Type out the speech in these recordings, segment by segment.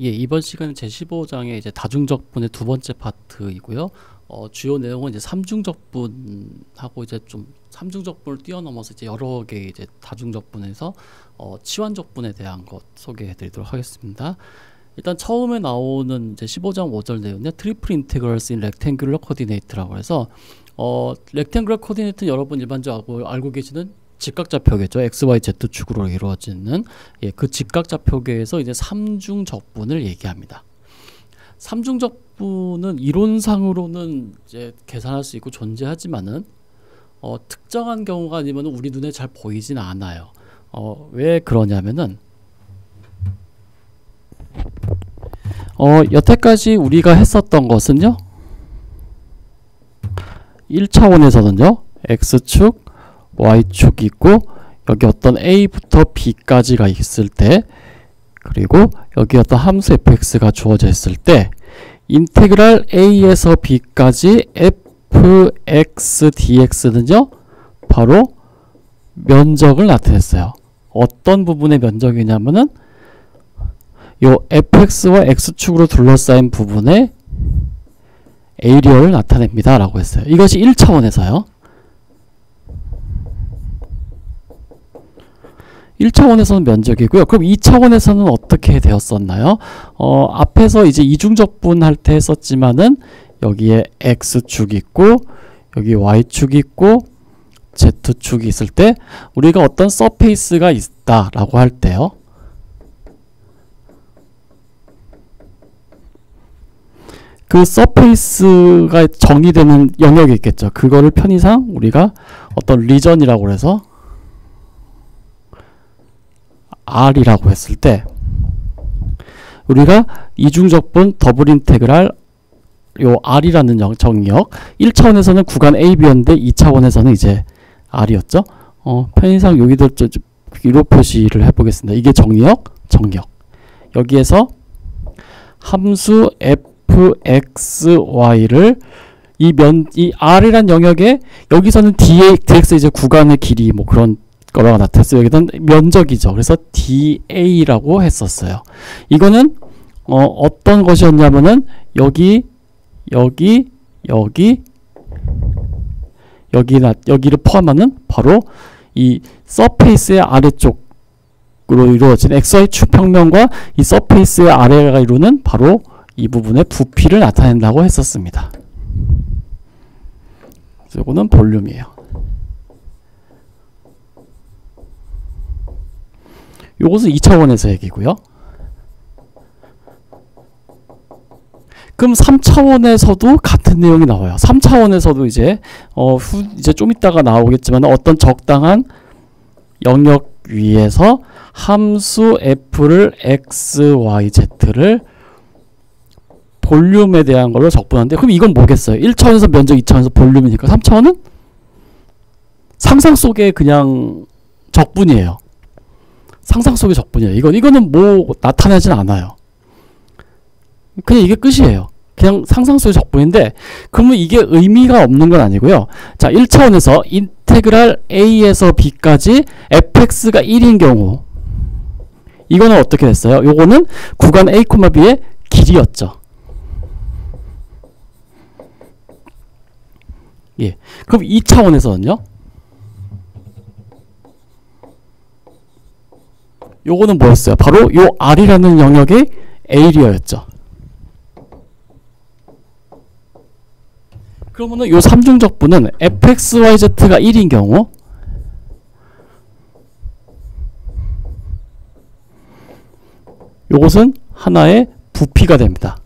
예, 이번 시간은 제15장의 이제 다중적분의 두 번째 파트이고요. 주요 내용은 이제 삼중적분하고 이제 좀 삼중적분을 뛰어넘어서 이제 여러 개의 이제 다중적분에서 치환적분에 대한 것 소개해 드리도록 하겠습니다. 일단 처음에 나오는 이제 15장 5절 내용은요. 트리플 인테그럴스 인 렉탱귤러 코디네이트라고 해서 렉탱귤러 코디네이트는 여러분 일반적으로 알고 계시는 직각좌표계죠. XYZ축으로 이루어지는 그 직각좌표계에서 이제 삼중적분을 얘기합니다. 삼중적분은 이론상으로는 이제 계산할 수 있고 존재하지만은 특정한 경우가 아니면 우리 눈에 잘 보이진 않아요. 왜 그러냐면은 여태까지 우리가 했었던 것은요. 1차원에서는요. X축, Y축이 있고 여기 어떤 A부터 B까지가 있을 때 그리고 여기 어떤 함수 fx가 주어져 있을 때 인테그랄 A에서 B까지 fx dx는요. 바로 면적을 나타냈어요. 어떤 부분의 면적이냐면은 요 fx와 x축으로 둘러싸인 부분의 에리어를 나타냅니다 라고 했어요. 이것이 1차원에서요. 1차원에서는 면적이고요. 그럼 2차원에서는 어떻게 되었었나요? 앞에서 이제 이중적분 할 때 했었지만은 여기에 x축이 있고 여기 y축이 있고 z축이 있을 때 우리가 어떤 서페이스가 있다라고 할 때요. 그 서페이스가 정의되는 영역이 있겠죠. 그거를 편의상 우리가 어떤 리전이라고 해서 R이라고 했을 때 우리가 이중적분 더블 인테그랄 요 R이라는 정의역 1차원에서는 구간 AB였는데 2차원에서는 이제 R이었죠. 편의상 여기도 위로 표시를 해보겠습니다. 이게 정의역. 여기에서 함수 fxy를 이 R이란 영역에 여기서는 dx 이제 구간의 길이 뭐 그런 거라고 나타났어요. 여기는 면적이죠. 그래서 DA라고 했었어요. 이거는 어떤 것이었냐면은 여기를 포함하는 바로 이 서페이스의 아래쪽으로 이루어진 XY축 평면과 이 서페이스의 아래가 이루는 바로 이 부분의 부피를 나타낸다고 했었습니다. 이거는 볼륨이에요. 요것은 2차원에서 얘기고요. 그럼 3차원에서도 같은 내용이 나와요. 3차원에서도 이제 이제 좀 이따가 나오겠지만 어떤 적당한 영역 위에서 함수 f를 x, y, z를 볼륨에 대한 걸로 적분하는데 그럼 이건 뭐겠어요? 1차원에서 면적, 2차원에서 볼륨이니까 3차원은 상상 속의 그냥 적분이에요. 상상 속의 적분이에요. 이거는 뭐 나타나진 않아요. 그냥 이게 끝이에요. 그냥 상상 속의 적분인데 그러면 이게 의미가 없는 건 아니고요. 자, 1차원에서 인테그랄 A에서 B까지 fx가 1인 경우 이거는 어떻게 됐어요? 요거는 구간 A, B의 길이였죠. 예. 그럼 2차원에서는요? 요거는 뭐였어요? 바로 요 R이라는 영역의 에리어였죠. 그러면은 요 삼중적분은 fxyz가 1인 경우 요것은 하나의 부피가 됩니다.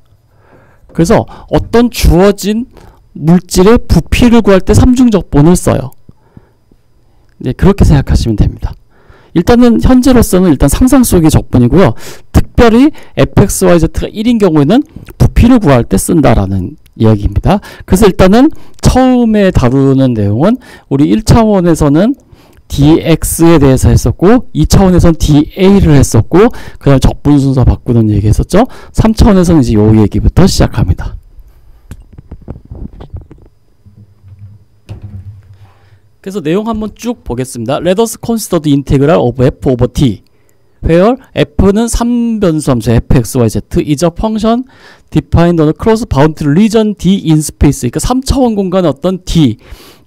그래서 어떤 주어진 물질의 부피를 구할 때 삼중적분을 써요. 네, 그렇게 생각하시면 됩니다. 일단은 현재로서는 일단 상상 속의 적분이고요. 특별히 fxyz가 1인 경우에는 부피를 구할 때 쓴다라는 이야기입니다. 그래서 일단은 처음에 다루는 내용은 우리 1차원에서는 dx에 대해서 했었고 2차원에서는 da를 했었고 그 다음에 적분 순서 바꾸는 얘기 했었죠. 3차원에서는 이제 요 얘기부터 시작합니다. 그래서 내용 한번 쭉 보겠습니다. Let us consider the integral of f over t. where f는 3변수 함수 fx, y, z is a function defined on a closed boundary region D in space. 그러니까 3차원 공간의 어떤 D.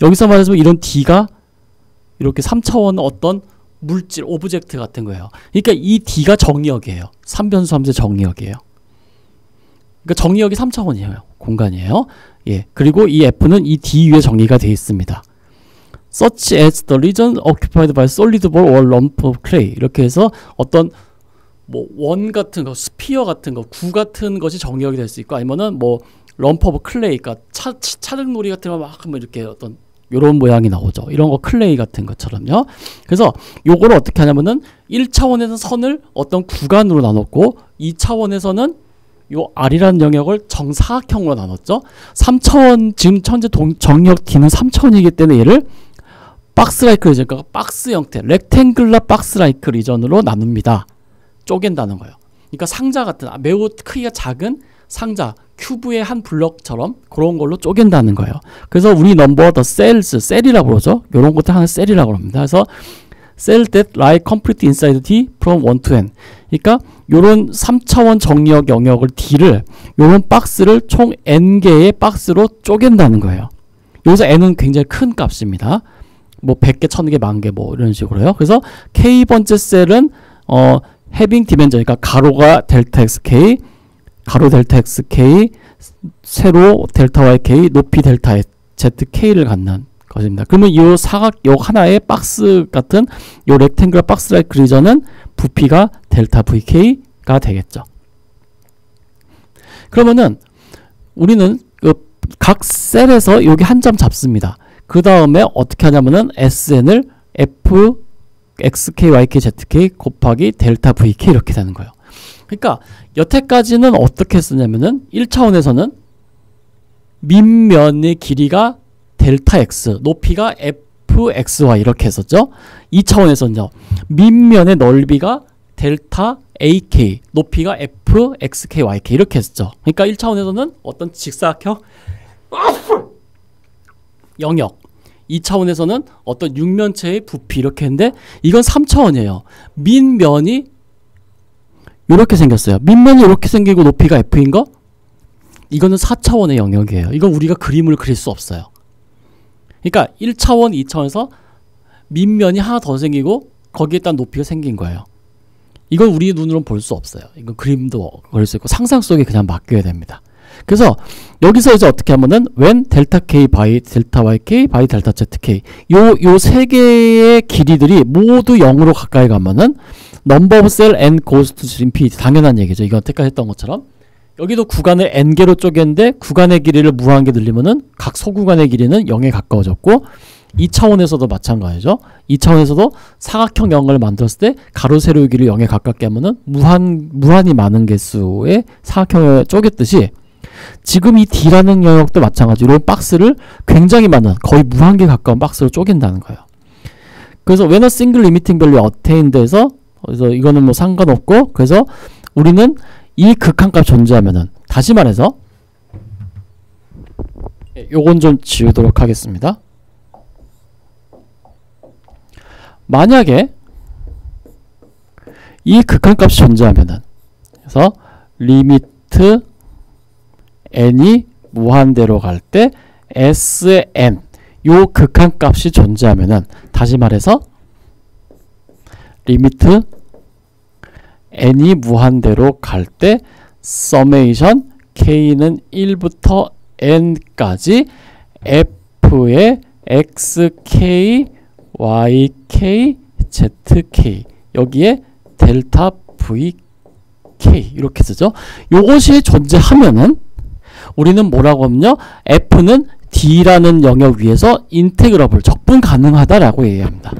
여기서 말해서 이런 D가 이렇게 3차원 어떤 물질, 오브젝트 같은 거예요. 그러니까 이 D가 정의역이에요. 3변수 함수의 정의역이에요. 그러니까 정의역이 3차원이에요. 공간이에요. 예. 그리고 이 F는 이 D 위에 정의가 되어 있습니다. Such as the region occupied by solid ball or lump of clay. 이렇게 해서 어떤 뭐 원 같은 거, 스피어 같은 거, 구 같은 것이 정의역이 될 수 있고, 아니면은 뭐 lump of clay, 그러니까 차등놀이 같은 거 막 하면 이렇게 어떤 요런 모양이 나오죠. 이런 거 클레이 같은 것처럼요. 그래서 요거를 어떻게 하냐면은 1차원에서 선을 어떤 구간으로 나눴고 2차원에서는 요 R이라는 영역을 정사각형으로 나눴죠. 3차원 지금 현재 정역 D는 3차원이기 때문에 얘를 박스 라이크 리전, 그러니까 박스 형태, 렉탱글러 박스 라이크 리전으로 나눕니다. 쪼갠다는 거예요. 그러니까 상자 같은 매우 크기가 작은 상자, 큐브의 한 블럭처럼 그런 걸로 쪼갠다는 거예요. 그래서 우리 넘버 더 셀스, 셀이라고 그러죠. 요런 것들 하나 셀이라고 합니다. 그래서 cell that lie complete inside D from 1 to n. 그러니까 요런 3차원 정의역 영역을 D를 요런 박스를 총 n개의 박스로 쪼갠다는 거예요. 여기서 n은 굉장히 큰 값입니다. 뭐 100개, 1000개, 10,000개 뭐 이런 식으로요. 그래서 K번째 셀은 having dimension, 그러니까 가로가 델타 xk, 가로 델타 xk, 세로 델타 yk, 높이 델타 zk를 갖는 것입니다. 그러면 이 사각역 하나의 박스 같은 이 렉탱글러 박스 라이크 리전은 부피가 델타 vk가 되겠죠. 그러면은 우리는 각 셀에서 여기 한 점 잡습니다. 그 다음에 어떻게 하냐면은 SN을 F, XK, YK, ZK 곱하기 델타 VK 이렇게 되는 거예요. 그러니까 여태까지는 어떻게 쓰냐면은 1차원에서는 밑면의 길이가 델타 X, 높이가 FXY 이렇게 했었죠. 2차원에서는요. 밑면의 넓이가 델타 AK, 높이가 FXK, YK 이렇게 했었죠. 그러니까 1차원에서는 어떤 직사각형 영역, 2차원에서는 어떤 육면체의 부피 이렇게 했는데 이건 3차원이에요. 밑면이 이렇게 생겼어요. 밑면이 이렇게 생기고 높이가 F인 거? 이거는 4차원의 영역이에요. 이건 우리가 그림을 그릴 수 없어요. 그러니까 1차원, 2차원에서 밑면이 하나 더 생기고 거기에 따른 높이가 생긴 거예요. 이건 우리 눈으로는 볼 수 없어요. 이건 그림도 그릴 수 있고 상상 속에 그냥 맡겨야 됩니다. 그래서 여기서 이제 어떻게 하면은 when 델타 k by 델타 yk by 델타 zk 요 세 개의 길이들이 모두 0으로 가까이 가면은 number of cell n goes to infinity. 당연한 얘기죠. 이건 여태까지 했던 것처럼 여기도 구간을 n개로 쪼갰는데 구간의 길이를 무한개 늘리면은 각 소구간의 길이는 0에 가까워졌고 2차원에서도 마찬가지죠. 2차원에서도 사각형 0을 만들었을 때 가로 세로의 길이 0에 가깝게 하면은 무한히 많은 개수의 사각형을 쪼갰듯이 지금 이 D라는 영역도 마찬가지로 박스를 굉장히 많은 거의 무한개 가까운 박스로 쪼갠다는 거예요. 그래서 when a single limiting value attained에서 그래서 이거는 뭐 상관없고 그래서 우리는 이 극한값 존재하면은 다시 말해서 요건 좀 지우도록 하겠습니다. 만약에 이 극한값이 존재하면은 그래서 리미트 n이 무한대로 갈 때 Sn 요 극한값이 존재하면은 다시 말해서 리미트 n이 무한대로 갈 때 서메이션 k는 1부터 n까지 f의 xk, yk, zk 여기에 델타 vk 이렇게 쓰죠. 요것이 존재하면은 우리는 뭐라고 하면요. f는 d라는 영역 위에서 인테그러블, 적분 가능하다라고 얘기합니다.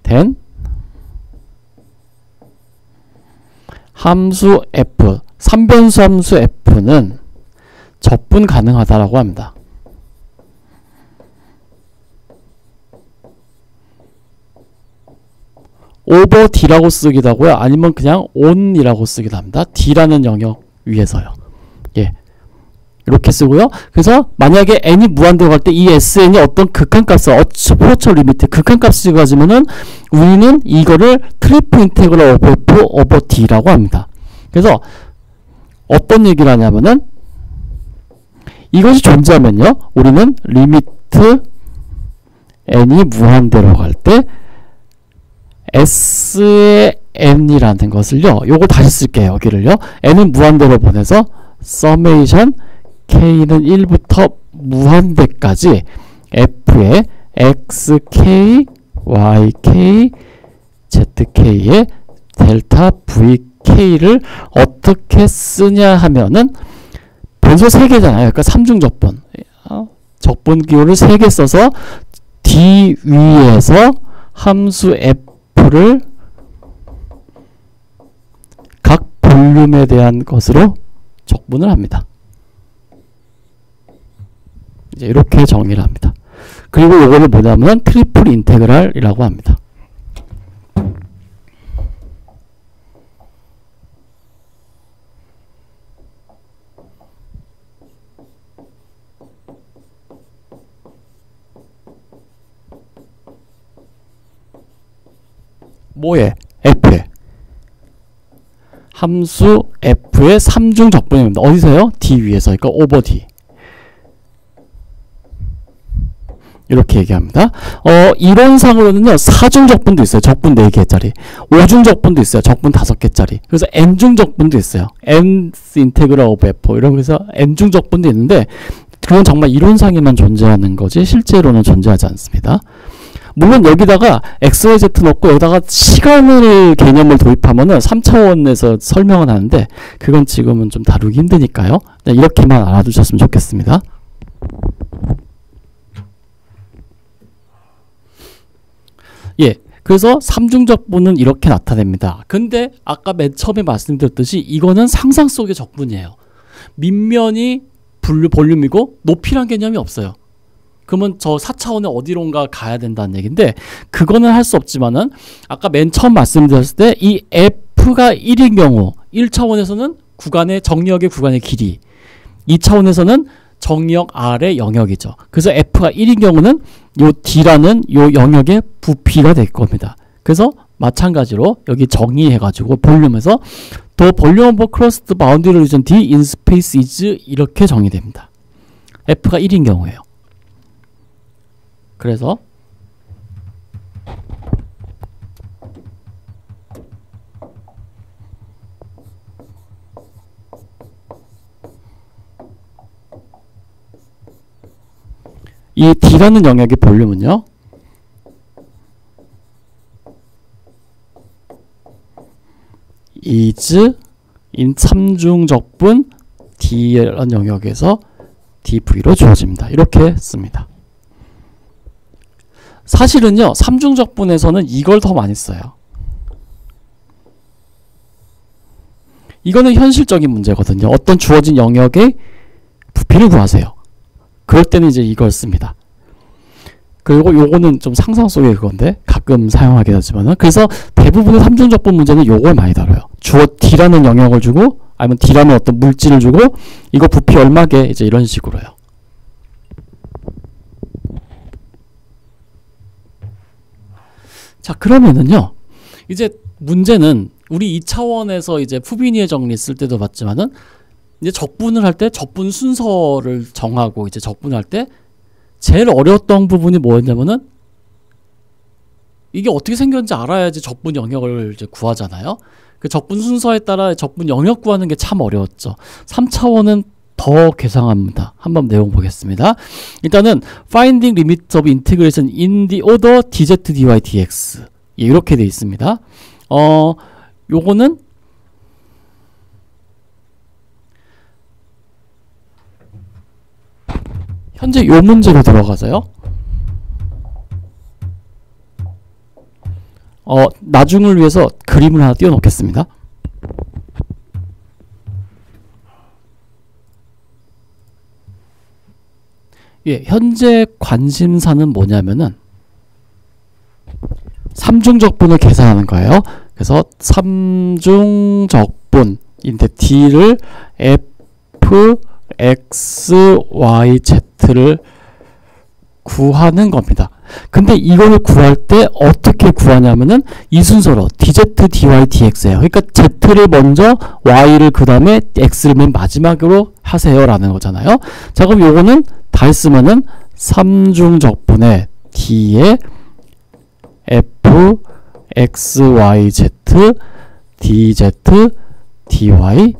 then 함수 f, 3변수 함수 f는 적분 가능하다라고 합니다. over d라고 쓰기도 하고요. 아니면 그냥 on이라고 쓰기도 합니다. d라는 영역 위에서요. 예. 이렇게 쓰고요. 그래서 만약에 n이 무한대로 갈 때 이 sn이 어떤 극한값을 어프로처 리미트 극한값을 가지면은 우리는 이거를 트리플 인테그럴 오버 f 오버 d라고 합니다. 그래서 어떤 얘기를 하냐면은 이것이 존재하면요, 우리는 리미트 n이 무한대로 갈 때 s의 n이라는 것을요, 요걸 다시 쓸게요. 여기를요, n은 무한대로 보내서 서메이션 k는 1부터 무한대까지 f의 xk, yk, zk의 델타 vk를 어떻게 쓰냐 하면은 변수 3개잖아요. 그러니까 3중 적분. 적분 기호를 3개 써서 D 위에서 함수 F를 각 볼륨에 대한 것으로 적분을 합니다. 이제 이렇게 정의를 합니다. 그리고 이거를 뭐냐면 트리플 인테그랄이라고 합니다. 뭐에? F에. 함수 F의 3중 적분입니다. 어디서요? D 위에서. 그러니까 오버 D. 이렇게 얘기합니다. 이론상으로는요, 4중 적분도 있어요. 적분 4개짜리. 5중 적분도 있어요. 적분 5개짜리. 그래서 N중 적분도 있어요. N 인테그럴 오브 F. 이런 그래서 N중 적분도 있는데, 그건 정말 이론상에만 존재하는 거지, 실제로는 존재하지 않습니다. 물론 여기다가 XYZ 넣고 여기다가 시간을 개념을 도입하면은 3차원에서 설명을 하는데 그건 지금은 좀 다루기 힘드니까요. 이렇게만 알아두셨으면 좋겠습니다. 예, 그래서 3중 적분은 이렇게 나타냅니다. 근데 아까 맨 처음에 말씀드렸듯이 이거는 상상 속의 적분이에요. 밑면이 볼륨이고 높이란 개념이 없어요. 그러면 저 4차원에 어디론가 가야 된다는 얘기인데 그거는 할 수 없지만은 아까 맨 처음 말씀드렸을 때 이 F가 1인 경우 1차원에서는 구간의 정역의 구간의 길이, 2차원에서는 정역 R의 영역이죠. 그래서 F가 1인 경우는 요 D라는 요 영역의 부피가 될 겁니다. 그래서 마찬가지로 여기 정의해가지고 볼륨에서 The volume of cross the boundary region D in space is 이렇게 정의됩니다. F가 1인 경우에요. 그래서 이 D라는 영역의 볼륨은요, is in 3중 적분 D라는 영역에서 dV로 주어집니다. 이렇게 씁니다. 사실은요, 3중 적분에서는 이걸 더 많이 써요. 이거는 현실적인 문제거든요. 어떤 주어진 영역의 부피를 구하세요. 그럴 때는 이제 이걸 씁니다. 그리고 요거는 좀 상상 속의 그건데 가끔 사용하게 되지만은, 그래서 대부분의 3중 적분 문제는 요걸 많이 다뤄요. 주어 D라는 영역을 주고 아니면 D라는 어떤 물질을 주고 이거 부피 얼마게 이제 이런 식으로요. 자, 그러면은요, 이제 문제는 우리 2차원에서 이제 푸비니에 정리 쓸 때도 봤지만은 이제 적분을 할 때 적분 순서를 정하고 이제 적분할 때 제일 어려웠던 부분이 뭐였냐면은 이게 어떻게 생겼는지 알아야지 적분 영역을 이제 구하잖아요. 그 적분 순서에 따라 적분 영역 구하는 게 참 어려웠죠. 3차원은 더 괴상합니다. 한번 내용 보겠습니다. 일단은 finding limits of integration in the order dz dy dx, 예, 이렇게 돼 있습니다. 요거는 현재 요 문제로 들어가서요. 나중을 위해서 그림을 하나 띄워 놓겠습니다. 예, 현재 관심사는 뭐냐면은 3중 적분을 계산하는 거예요. 그래서 3중 적분인데 D를 F x, y, z를 구하는 겁니다. 근데 이거를 구할 때 어떻게 구하냐면은 이 순서로 dz, dy, dx예요. 그러니까 z를 먼저, y를 그 다음에 x를 맨 마지막으로 하세요 라는 거잖아요. 자, 그럼 요거는 다 했으면은 3중적분의 d에 f, x, y, z, dz, dy,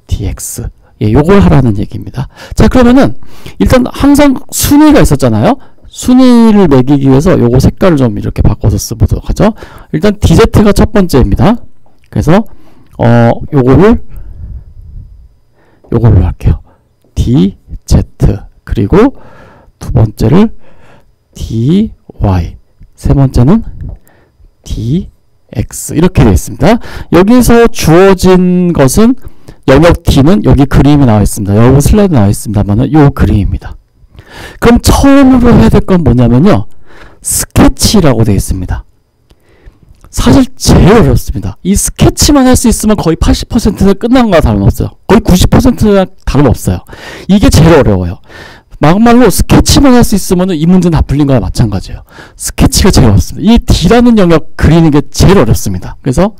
dx. 예, 요걸 하라는 얘기입니다. 자, 그러면은 일단 항상 순위가 있었잖아요. 순위를 매기기 위해서 요거 색깔을 좀 이렇게 바꿔서 써보도록 하죠. 일단 dz가 첫 번째입니다. 그래서 요걸로 할게요. dz. 그리고 두 번째를 dy. 세 번째는 dx. 이렇게 되어 있습니다. 여기서 주어진 것은 영역 D는 여기 그림이 나와 있습니다. 여기 슬라이드 나와 있습니다만은 요 그림입니다. 그럼 처음으로 해야 될 건 뭐냐면요, 스케치라고 되어 있습니다. 사실 제일 어렵습니다. 이 스케치만 할 수 있으면 거의 80%는 끝난 거와 다름없어요. 거의 90%는 다름없어요. 이게 제일 어려워요. 막말로 스케치만 할 수 있으면 이 문제는 다 풀린 거와 마찬가지예요. 스케치가 제일 어렵습니다. 이 D라는 영역 그리는 게 제일 어렵습니다. 그래서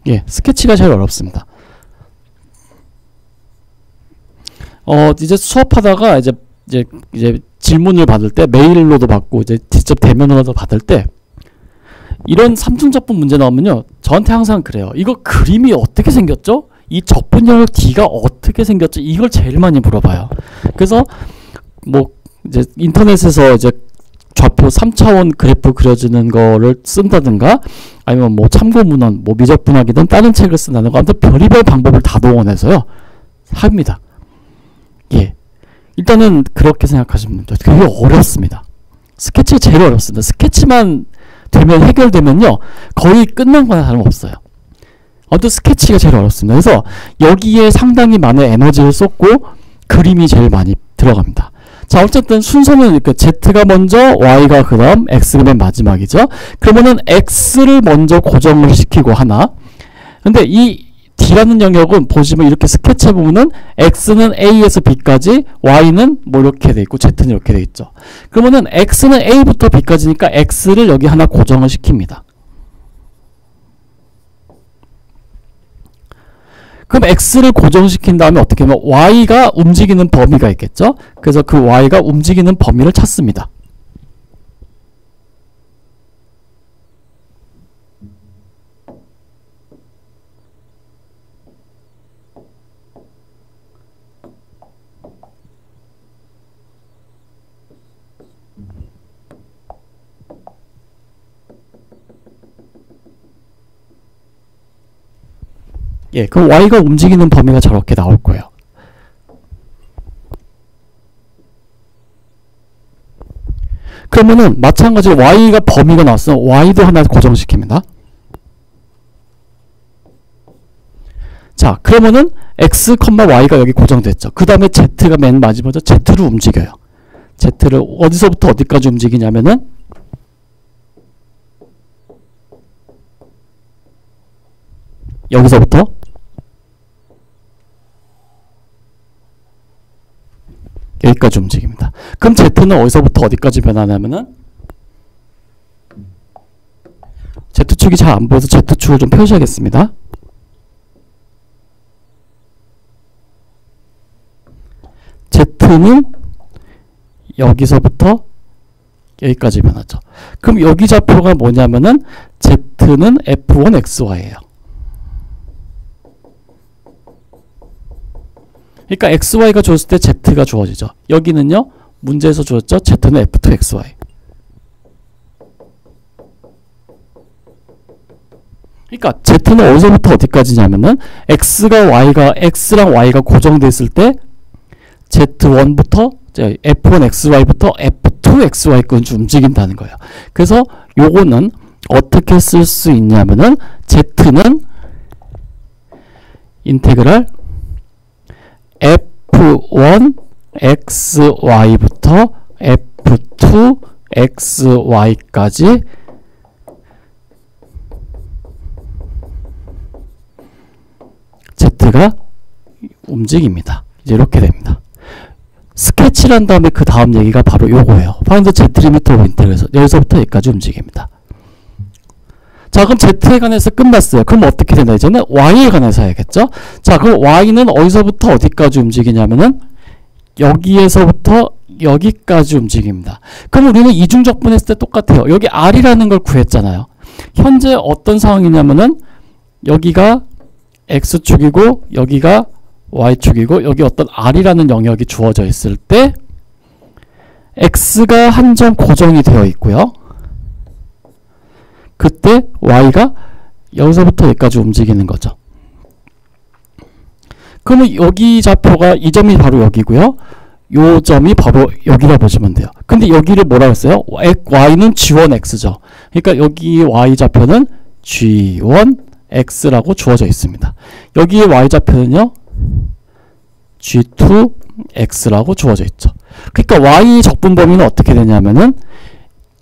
예, 스케치가 제일 어렵습니다. 이제 수업하다가 이제 질문을 받을 때 메일로도 받고 이제 직접 대면으로도 받을 때 이런 삼중적분 문제 나오면요, 저한테 항상 그래요. 이거 그림이 어떻게 생겼죠? 이 적분 영역 D가 어떻게 생겼죠? 이걸 제일 많이 물어봐요. 그래서 뭐 이제 인터넷에서 이제 좌표 3차원 그래프 그려지는 거를 쓴다든가 아니면 뭐 참고문헌, 뭐 미적분학이든 다른 책을 쓴다든가 아무튼 별의별 방법을 다 동원해서요 합니다. 예, 일단은 그렇게 생각하시면 됩니다. 되게 어렵습니다. 스케치가 제일 어렵습니다. 스케치만 되면 해결되면요 거의 끝난 거나 다름없어요. 아무튼 스케치가 제일 어렵습니다. 그래서 여기에 상당히 많은 에너지를 쏟고 그림이 제일 많이 들어갑니다. 자, 어쨌든 순서는 이렇게 Z가 먼저, Y가 그 다음, X가 맨 마지막이죠. 그러면은 X를 먼저 고정을 시키고 하나. 근데 이 D라는 영역은 보시면 이렇게 스케치해 보면은 X는 A에서 B까지, Y는 뭐 이렇게 돼 있고, Z는 이렇게 돼 있죠. 그러면은 X는 A부터 B까지니까 X를 여기 하나 고정을 시킵니다. 그럼 X를 고정시킨 다음에 어떻게 하면 Y가 움직이는 범위가 있겠죠? 그래서 그 Y가 움직이는 범위를 찾습니다. 예, 그럼 Y가 움직이는 범위가 저렇게 나올 거예요. 그러면은 마찬가지로 Y가 범위가 나왔으면 Y도 하나 고정시킵니다. 자, 그러면은 X, Y가 여기 고정됐죠. 그 다음에 Z가 맨 마지막에 Z로 움직여요. Z를 어디서부터 어디까지 움직이냐면은 여기서부터 여기까지 움직입니다. 그럼 Z는 어디서부터 어디까지 변하냐면은 Z축이 잘 안 보여서 Z축을 좀 표시하겠습니다. Z는 여기서부터 여기까지 변하죠. 그럼 여기 좌표가 뭐냐면은 Z는 F1XY예요. 그러니까 XY가 주었을 때 Z가 주어지죠. 여기는요, 문제에서 주었죠. Z는 F2XY. 그러니까 Z는 어디서부터 어디까지냐면은 X랑 Y가 고정되어 있을 때 Z1부터 F1XY부터 F2XY까지 움직인다는 거예요. 그래서 요거는 어떻게 쓸 수 있냐면은 Z는 인테그랄 F1 xy부터 f2xy까지 z가 움직입니다. 이제 이렇게 됩니다. 스케치를 한 다음에 그 다음 얘기가 바로 요거예요. find z limit of integral에서 여기서부터 여기까지 움직입니다. 자, 그럼 z에 관해서 끝났어요. 그럼 어떻게 되나? 이제는 y에 관해서 해야겠죠? 자, 그럼 y는 어디서부터 어디까지 움직이냐면은 여기에서부터 여기까지 움직입니다. 그럼 우리는 이중적분 했을 때 똑같아요. 여기 r이라는 걸 구했잖아요. 현재 어떤 상황이냐면은 여기가 x축이고 여기가 y축이고 여기 어떤 r이라는 영역이 주어져 있을 때 x가 한 점 고정이 되어 있고요. 그때 y가 여기서부터 여기까지 움직이는 거죠. 그러면 여기 좌표가 이 점이 바로 여기고요. 요 점이 바로 여기라 보시면 돼요. 근데 여기를 뭐라고 했어요? y는 g1x죠. 그러니까 여기 y 좌표는 g1x라고 주어져 있습니다. 여기에 y 좌표는요. g2x라고 주어져 있죠. 그러니까 y 적분 범위는 어떻게 되냐면은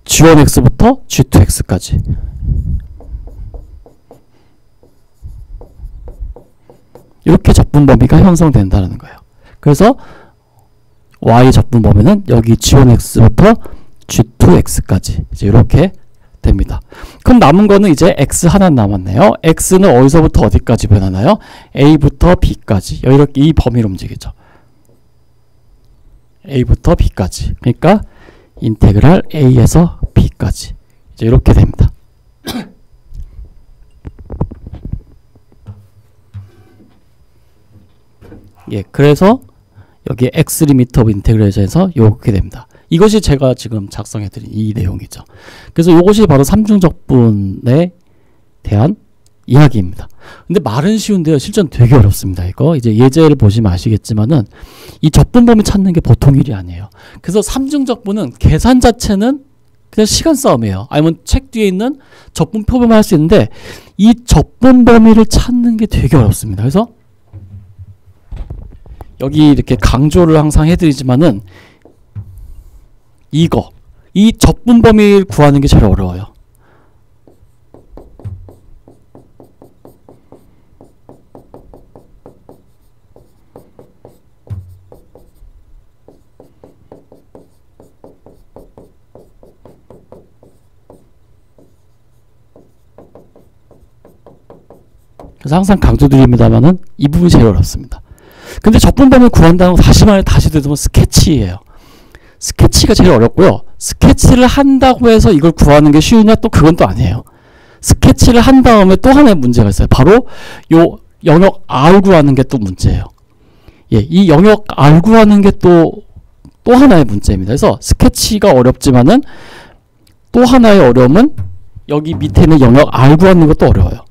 g1x부터 g2x까지. 이렇게 적분 범위가 형성된다는 거예요. 그래서 y 적분 범위는 여기 g1x부터 g2x까지 이제 이렇게 됩니다. 그럼 남은 거는 이제 x 하나 남았네요. x는 어디서부터 어디까지 변하나요? a부터 b까지. 이렇게 이 범위로 움직이죠. a부터 b까지. 그러니까 인테그랄 a에서 b까지. 이제 이렇게 됩니다. 예, 그래서 여기 x 리미트 오브 인테그레이션에서 이렇게 됩니다. 이것이 제가 지금 작성해드린 이 내용이죠. 그래서 이것이 바로 삼중적분에 대한 이야기입니다. 근데 말은 쉬운데요. 실전 되게 어렵습니다. 이거 이제 예제를 보시면 아시겠지만은 이 적분 범위 찾는 게 보통 일이 아니에요. 그래서 삼중적분은 계산 자체는 그냥 시간 싸움이에요. 아니면 책 뒤에 있는 적분 표범을 할 수 있는데 이 적분 범위를 찾는 게 되게 어렵습니다. 그래서 여기 이렇게 강조를 항상 해드리지만은 이 적분 범위를 구하는 게 제일 어려워요. 그래서 항상 강조드립니다만은 이 부분이 제일 어렵습니다. 근데 적분 범위를 구한다는 건 다시 되돌면 스케치예요. 스케치가 제일 어렵고요. 스케치를 한다고 해서 이걸 구하는 게 쉬우냐? 또 그건 또 아니에요. 스케치를 한 다음에 또 하나의 문제가 있어요. 바로 요 영역 R 구하는 게 또 문제예요. 예, 이 영역 R 구하는 게 또 하나의 문제입니다. 그래서 스케치가 어렵지만은 또 하나의 어려움은 여기 밑에 있는 영역 R 구하는 것도 어려워요.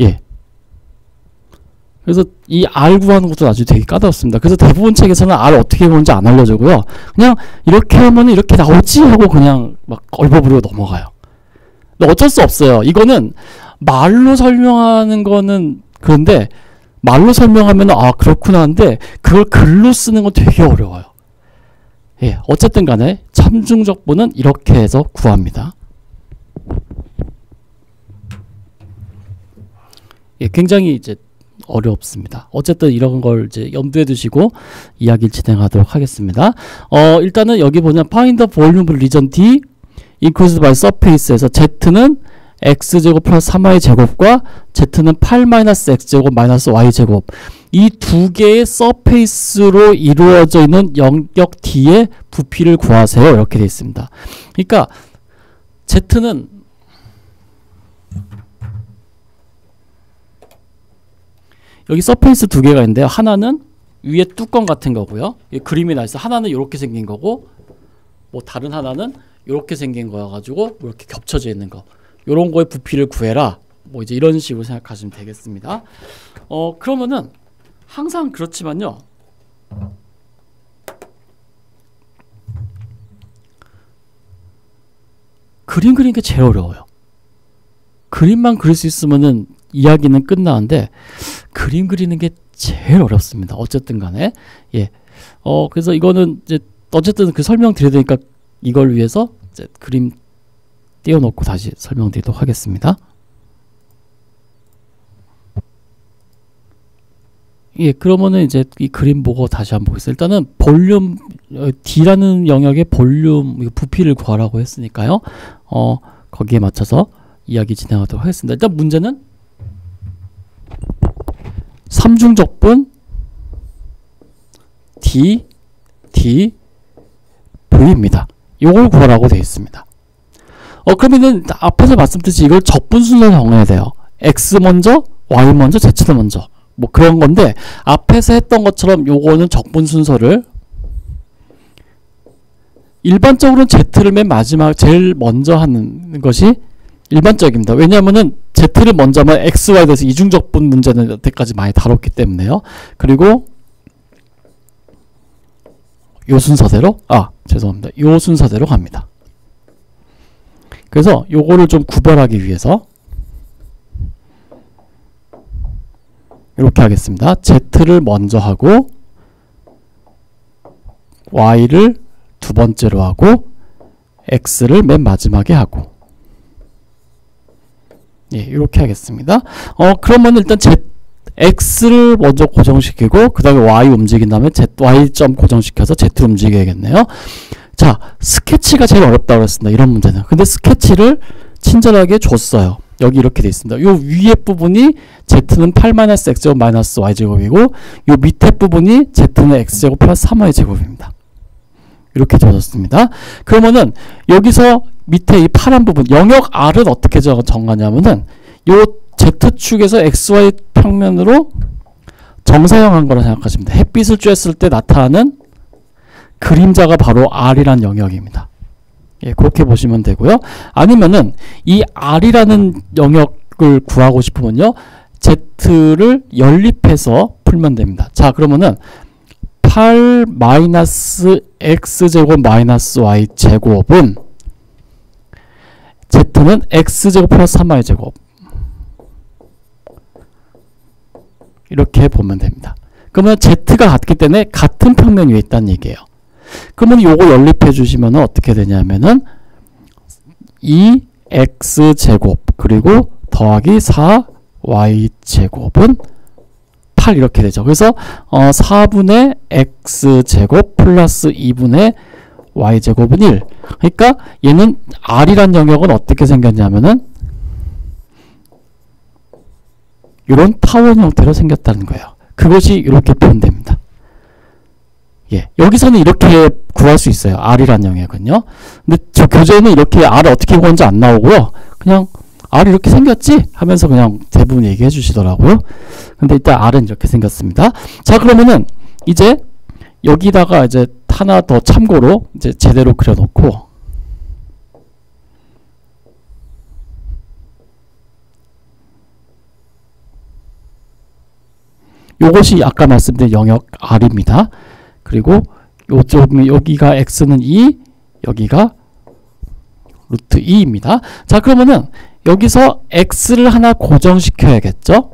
예. 그래서 이 R 구하는 것도 아주 되게 까다롭습니다. 그래서 대부분 책에서는 R 어떻게 보는지 안 알려주고요. 그냥 이렇게 하면 이렇게 나오지 하고 그냥 막 얼버무리고 넘어가요. 근데 어쩔 수 없어요. 이거는 말로 설명하는 거는 그런데 말로 설명하면 아 그렇구나 하는데 그걸 글로 쓰는 건 되게 어려워요. 예, 어쨌든 간에 참중적분은 이렇게 해서 구합니다. 예, 굉장히 이제 어렵습니다. 어쨌든 이런 걸 이제 염두에 두시고 이야기를 진행하도록 하겠습니다. 일단은 여기 보면 find the volume of region D increased by surface에서 Z는 x제곱 플러스 3y 제곱과 Z는 8 마이너스 x제곱 마이너스 y 제곱 이 두 개의 서페이스로 이루어져 있는 영역 D의 부피를 구하세요. 이렇게 되어 있습니다. 그러니까 Z는 여기 서페이스 두 개가 있는데요. 하나는 위에 뚜껑 같은 거고요. 그림이 나 있어. 하나는 이렇게 생긴 거고, 뭐 다른 하나는 이렇게 생긴 거여가지고 이렇게 겹쳐져 있는 거. 이런 거의 부피를 구해라. 뭐 이제 이런 식으로 생각하시면 되겠습니다. 그러면은 항상 그렇지만요. 그림 그리는 게 제일 어려워요. 그림만 그릴 수 있으면은 이야기는 끝나는데 그림 그리는 게 제일 어렵습니다. 어쨌든 간에. 예. 그래서 이거는 이제 어쨌든 그 설명 드려야 되니까 이걸 위해서 이제 그림 띄워놓고 다시 설명드리도록 하겠습니다. 예, 그러면은 이제 이 그림 보고 다시 한번 보겠습니다. 일단은 볼륨, D라는 영역의 볼륨, 부피를 구하라고 했으니까요. 거기에 맞춰서 이야기 진행하도록 하겠습니다. 일단 문제는 삼중적분 D, V입니다. 요걸 구하라고 되어 있습니다. 그러면은 앞에서 말씀드렸듯이 이걸 적분 순서로 정해야 돼요. X 먼저, Y 먼저, Z를 먼저. 뭐 그런 건데 앞에서 했던 것처럼 요거는 적분 순서를 일반적으로는 Z를 맨 마지막 제일 먼저 하는 것이 일반적입니다. 왜냐하면은 Z를 먼저 하면 X, Y에 대해서 이중적분 문제는 여태까지 많이 다뤘기 때문에요. 그리고 요 순서대로 죄송합니다. 요 순서대로 갑니다. 그래서 요거를 좀 구별하기 위해서 이렇게 하겠습니다. Z를 먼저 하고 Y를 두 번째로 하고 X를 맨 마지막에 하고 예, 이렇게 하겠습니다. 그러면 일단 X를 먼저 고정시키고 그 다음에 Y 움직인 다음에 Y점 고정시켜서 Z를 움직여야겠네요. 자, 스케치가 제일 어렵다고 했습니다. 이런 문제는. 근데 스케치를 친절하게 줬어요. 여기 이렇게 돼 있습니다. 요 위에 부분이 Z는 8-X제곱 마이너스 Y제곱이고 요 밑에 부분이 Z는 X제곱 플러스 3Y제곱입니다. 이렇게 줘졌습니다. 그러면은 여기서 밑에 이 파란 부분 영역 R은 어떻게 정하냐면은 요 Z축에서 XY 평면으로 정사형한 거라 생각하시면 돼요. 햇빛을 쬐었을 때 나타나는 그림자가 바로 R이란 영역입니다. 예, 그렇게 보시면 되고요. 아니면은 이 R이라는 영역을 구하고 싶으면요. Z를 연립해서 풀면 됩니다. 자, 그러면은 8 마이너스 X제곱 마이너스 Y제곱은 Z는 X제곱 플러스 3Y제곱 이렇게 보면 됩니다. 그러면 Z가 같기 때문에 같은 평면 위에 있다는 얘기예요. 그러면 요거 연립해 주시면 어떻게 되냐면은 2x제곱 그리고 더하기 4y제곱은 8 이렇게 되죠. 그래서 4분의 x제곱 플러스 2분의 y제곱은 1. 그러니까 얘는 R이란 영역은 어떻게 생겼냐면은 이런 타원 형태로 생겼다는 거예요. 그것이 이렇게 표현됩니다. 예, 여기서는 이렇게 구할 수 있어요. R이란 영역은요. 근데 저 교재에는 이렇게 R을 어떻게 구하는지 안 나오고요. 그냥 R이 이렇게 생겼지? 하면서 그냥 대부분 얘기해 주시더라고요. 근데 일단 R은 이렇게 생겼습니다. 자, 그러면은 이제 여기다가 이제 하나 더 참고로 이제 제대로 그려놓고 요것이 아까 말씀드린 영역 R입니다. 그리고 요쪽 여기가 x는 2, 여기가 루트 2입니다. 자, 그러면은 여기서 x를 하나 고정시켜야겠죠?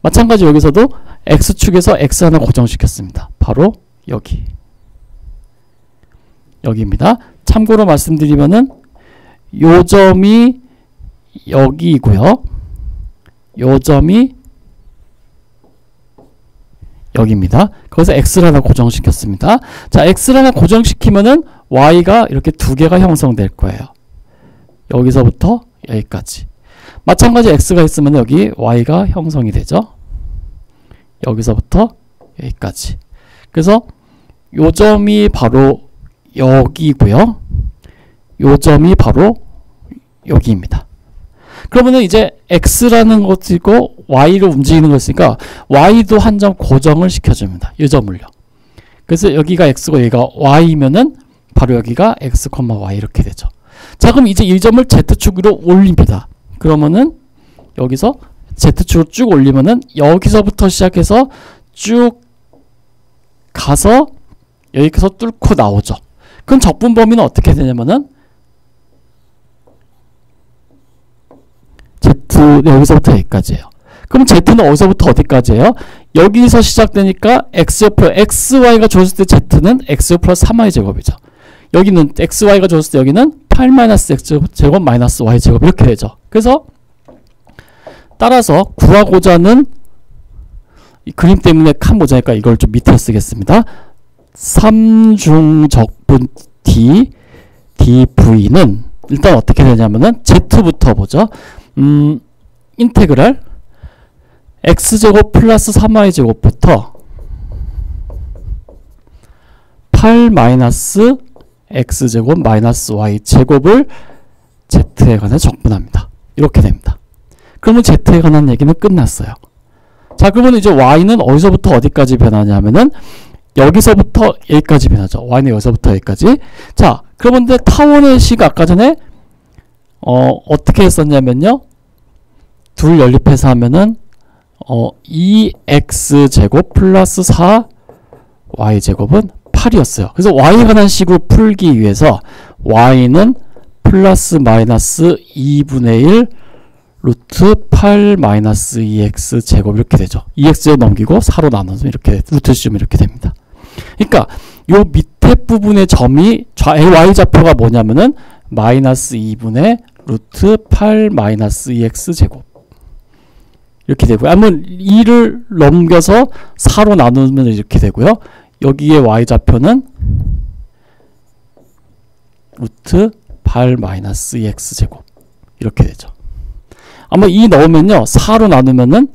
마찬가지 여기서도 x축에서 x 하나 고정시켰습니다. 바로 여기입니다. 참고로 말씀드리면은 요 점이 여기이고요. 요 점이 여기입니다. 거기서 x를 하나 고정시켰습니다. 자, x를 하나 고정시키면은 y가 이렇게 두 개가 형성될 거예요. 여기서부터 여기까지. 마찬가지 x가 있으면 여기 y가 형성이 되죠. 여기서부터 여기까지. 그래서 요 점이 바로 여기고요. 요 점이 바로 여기입니다. 그러면은 이제 x라는 것이고 y로 움직이는 것이니까 y도 한 점 고정을 시켜줍니다. 이 점을요. 그래서 여기가 x고 여기가 y면은 바로 여기가 x, y 이렇게 되죠. 자, 그럼 이제 이 점을 z축으로 올립니다. 그러면은 여기서 z축으로 쭉 올리면은 여기서부터 시작해서 쭉 가서 여기서 뚫고 나오죠. 그럼 적분 범위는 어떻게 되냐면은 여기서부터 여기까지예요. 그럼 z는 어디서부터 어디까지예요? 여기서 시작되니까 x좌표 xy가 주어졌을 때 z는 x 플러스 3y 제곱이죠. 여기는 xy가 주어졌을 때 여기는 8 마이너스 x제곱 마이너스 y제곱 이렇게 되죠. 그래서 따라서 구하고자 하는 이 그림 때문에 칸 모자니까 이걸 좀 밑에 쓰겠습니다. 삼중적분 dv는 일단 어떻게 되냐면은 z부터 보죠. 인테그랄 x제곱 플러스 3y제곱부터 8 마이너스 x제곱 마이너스 y제곱을 z에 관해 적분합니다. 이렇게 됩니다. 그러면 z에 관한 얘기는 끝났어요. 자, 그러면 이제 y는 어디서부터 어디까지 변하냐면은 여기서부터 여기까지 변하죠. y는 여기서부터 여기까지. 자, 그런데 타원의 식 아까 전에 어떻게 했었냐면요. 둘 연립해서 하면은 2x제곱 플러스 4y제곱은 8이었어요. 그래서 y에 관한 식으로 풀기 위해서 y는 플러스 마이너스 2분의 1 루트 8 마이너스 2x 제곱 이렇게 되죠. 2x에 넘기고 4로 나눠서 이렇게 루트 씌우면 이렇게 됩니다. 그러니까 요 밑에 부분의 점이 y좌표가 뭐냐면은 마이너스 2분의 루트 8 마이너스 2x 제곱 이렇게 되고요. 아니면 2를 넘겨서 4로 나누면 이렇게 되고요. 여기에 y좌표는 루트 8 마이너스 2x 제곱 이렇게 되죠. 아마 2 넣으면요 4로 나누면은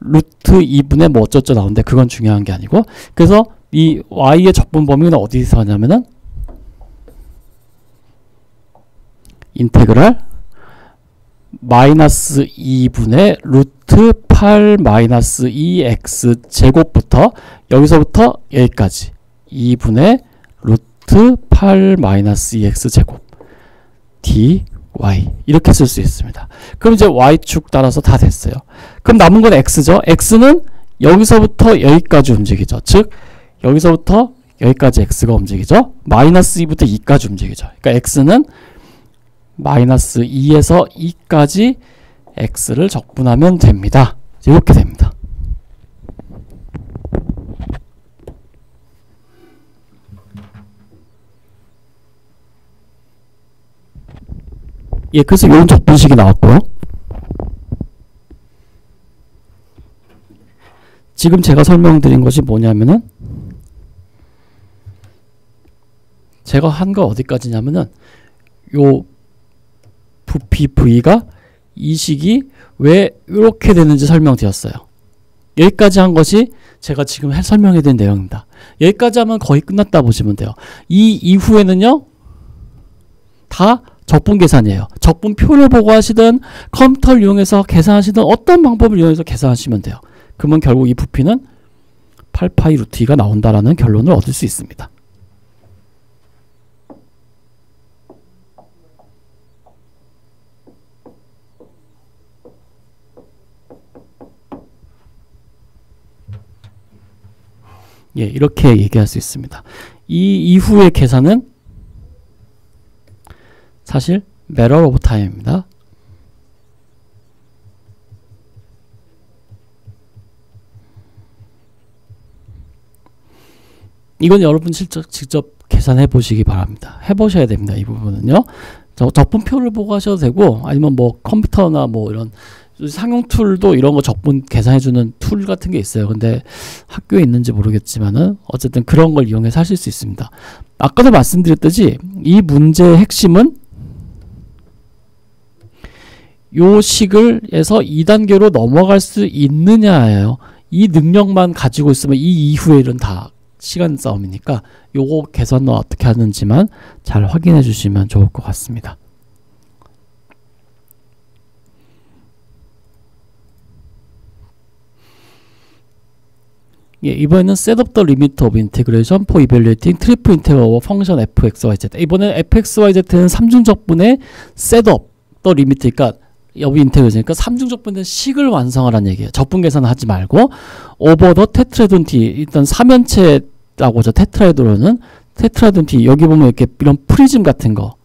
루트 2분의 뭐 어쩌죠 나오는데 그건 중요한 게 아니고, 그래서 이 y의 적분 범위는 어디서 하냐면은 인테그랄 마이너스 2분의 루트 8 마이너스 2x 제곱부터 여기서부터 여기까지 2분의 루트 8 마이너스 2x 제곱 dy 이렇게 쓸 수 있습니다. 그럼 이제 y축 따라서 다 됐어요. 그럼 남은 건 x죠. x는 여기서부터 여기까지 움직이죠. 즉 여기서부터 여기까지 x가 움직이죠. 마이너스 2부터 2까지 움직이죠. 그러니까 x는 마이너스 2에서 2까지 x를 적분하면 됩니다. 이렇게 됩니다. 예, 그래서 이런 적분식이 나왔고요. 지금 제가 설명드린 것이 뭐냐면은 제가 한 거 어디까지냐면은 요 부피 V가 이 식이 왜 이렇게 되는지 설명드렸어요. 여기까지 한 것이 제가 지금 설명해야 된 내용입니다. 여기까지 하면 거의 끝났다 보시면 돼요. 이 이후에는요 다 적분 계산이에요. 적분표를 보고 하시든 컴퓨터를 이용해서 계산하시든 어떤 방법을 이용해서 계산하시면 돼요. 그러면 결국 이 부피는 8파이 루트 2가 나온다라는 결론을 얻을 수 있습니다. 예, 이렇게 얘기할 수 있습니다. 이 이후의 계산은 사실 matter of time입니다. 이건 여러분 직접 계산해 보시기 바랍니다. 해보셔야 됩니다. 이 부분은요. 적분표를 보고 하셔도 되고 아니면 뭐 컴퓨터나 뭐 이런 상용 툴도 이런 거 적분 계산해주는 툴 같은 게 있어요. 근데 학교에 있는지 모르겠지만은 어쨌든 그런 걸 이용해서 하실 수 있습니다. 아까도 말씀드렸듯이 이 문제의 핵심은 요 식을 해서 2단계로 넘어갈 수 있느냐예요. 이 능력만 가지고 있으면 이 이후의 일은 다 시간 싸움이니까 요거 계산은 어떻게 하는지만 잘 확인해 주시면 좋을 것 같습니다. 예, 이번에는 set up the limit of integration for evaluating triple integral of function fx, yz. 이번에는 fx, yz는 삼중적분의 set up the limit, 그러니까 여기 인테그레이션이니까 삼중적분의 식을 완성하라는 얘기예요. 적분 계산을 하지 말고 over the tetrahedron t, 일단 삼연체라고 하죠. 테트라헤드론은 테트라헤드론 t, 여기 보면 이렇게 이런 프리즘 같은 거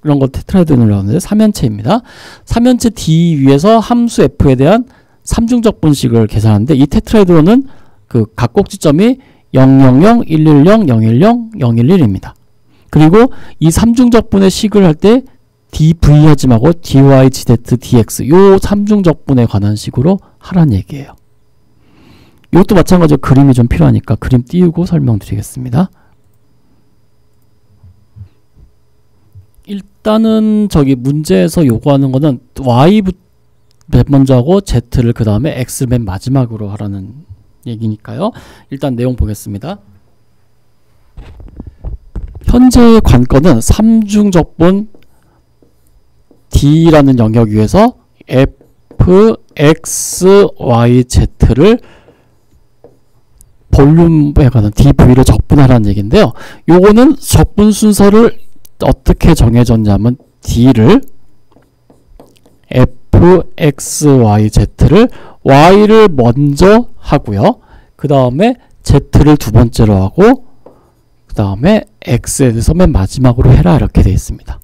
이런 거 테트라헤드론을 나오는데 3연체입니다. 3연체 D 위에서 함수 F에 대한 삼중적분식을 계산하는데 이 테트라헤드론은 그 각 꼭지점이 000, 110, 010, 011입니다. 그리고 이 삼중적분의 식을 할 때 dv 하지 말고 dy, gz, dx 요 삼중적분에 관한 식으로 하란 얘기예요. 이것도 마찬가지로 그림이 좀 필요하니까 그림 띄우고 설명드리겠습니다. 일단은 저기 문제에서 요구하는 거는 y 맨 먼저 하고 z를 그 다음에 x를 맨 마지막으로 하라는 얘기니까요. 일단 내용 보겠습니다. 현재의 관건은 삼중적분 D라는 영역 위에서 f, x, y, z를 볼륨에 관한 dv를 적분하라는 얘기인데요. 요거는 적분 순서를 어떻게 정해졌냐면 D를 f, x, y, z를 y를 먼저 하고요. 그 다음에 z를 두 번째로 하고 그 다음에 x에 대해서 맨 마지막으로 해라 이렇게 되어 있습니다.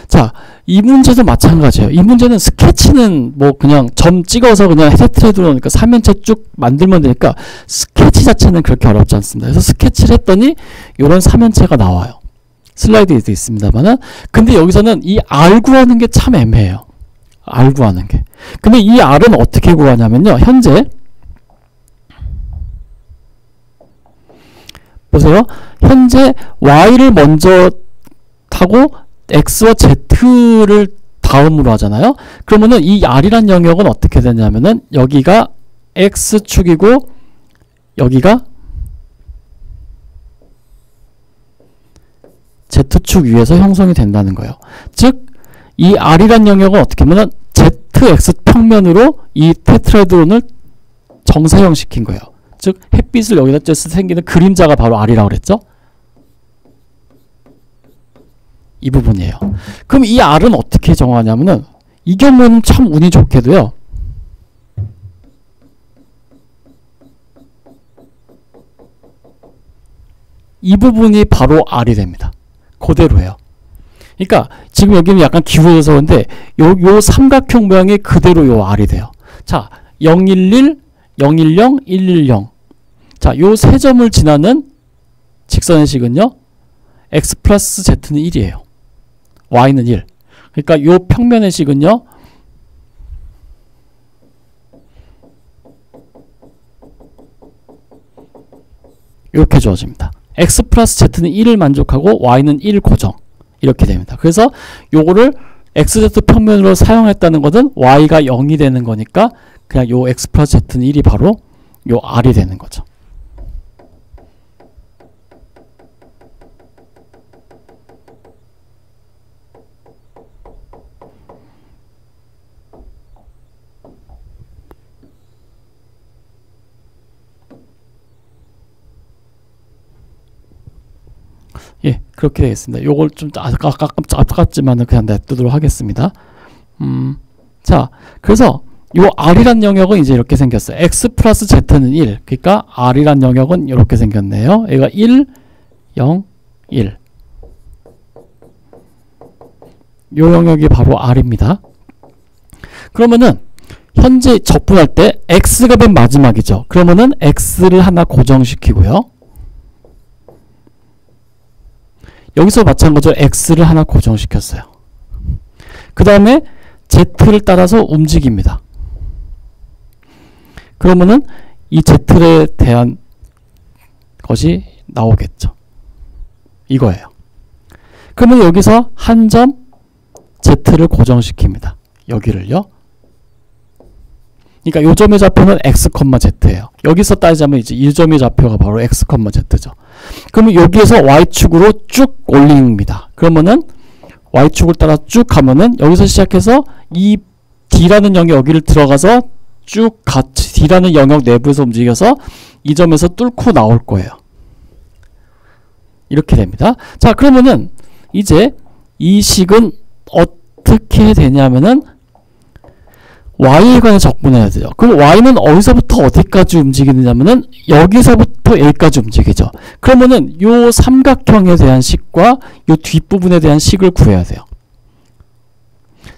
자, 이 문제도 마찬가지예요. 이 문제는 스케치는 뭐 그냥 점 찍어서 그냥 테트라헤드론이니까 3연체 쭉 만들면 되니까 스케치 자체는 그렇게 어렵지 않습니다. 그래서 스케치를 했더니 이런 3연체가 나와요. 슬라이드에도 있습니다만은 근데 여기서는 이 R 구하는 게 참 애매해요. R 구하는 게. 근데 이 R은 어떻게 구하냐면요. 현재 보세요. 현재 Y를 먼저 하고 X와 Z를 다음으로 하잖아요. 그러면은 이 R이란 영역은 어떻게 되냐면은 여기가 X축이고 여기가 Z축 위에서 형성이 된다는 거예요. 즉, 이 R이란 영역은 어떻게 하면은 ZX 평면으로 이 테트라헤드론을 정사형시킨 거예요. 즉, 햇빛을 여기다 쬐서 생기는 그림자가 바로 R이라고 그랬죠? 이 부분이에요. 그럼 이 R은 어떻게 정하냐면은 이 경우는 참 운이 좋게도요. 이 부분이 바로 R이 됩니다. 그대로예요. 그러니까 지금 여기는 약간 기울어져서 그런데 요 삼각형 모양이 그대로 요 R이 돼요. 자, 011, 010, 110. 자, 요 세 점을 지나는 직선의 식은요. x 플러스 z는 1이에요. y는 1. 그러니까 요 평면의 식은요. 이렇게 주어집니다. x 플러스 z는 1을 만족하고 y는 1 고정. 이렇게 됩니다. 그래서 요거를 xz 평면으로 사용했다는 것은 y가 0이 되는 거니까 그냥 요 x 플러스 z는 1이 바로 요 r이 되는 거죠. 예, 그렇게 되겠습니다. 요걸 좀 아깝지만은 그냥 냅두도록 하겠습니다. 자, 그래서 요 R이란 영역은 이제 이렇게 생겼어요. X 플러스 Z는 1. 그러니까 R이란 영역은 이렇게 생겼네요. 얘가 1, 0, 1. 요 영역이 바로 R입니다. 그러면은 현재 적분할 때 X가 맨 마지막이죠. 그러면은 X를 하나 고정시키고요. 여기서 마찬가지로 X를 하나 고정시켰어요. 그 다음에 Z를 따라서 움직입니다. 그러면은 이 Z에 대한 것이 나오겠죠. 이거예요. 그러면 여기서 한 점 Z를 고정시킵니다. 여기를요. 그러니까 요 점의 좌표는 x, z예요. 여기서 따지자면 이제 이 점의 좌표가 바로 x, z죠. 그러면 여기에서 y축으로 쭉 올립니다. 그러면은 y축을 따라 쭉 가면은 여기서 시작해서 이 D라는 영역 여기를 들어가서 쭉 D라는 영역 내부에서 움직여서 이 점에서 뚫고 나올 거예요. 이렇게 됩니다. 자, 그러면은 이제 이 식은 어떻게 되냐면은 y에 관해 적분해야 돼요. 그럼 y는 어디서부터 어디까지 움직이느냐면은 여기서부터 여기까지 움직이죠. 그러면은 요 삼각형에 대한 식과 요 뒷부분에 대한 식을 구해야 돼요.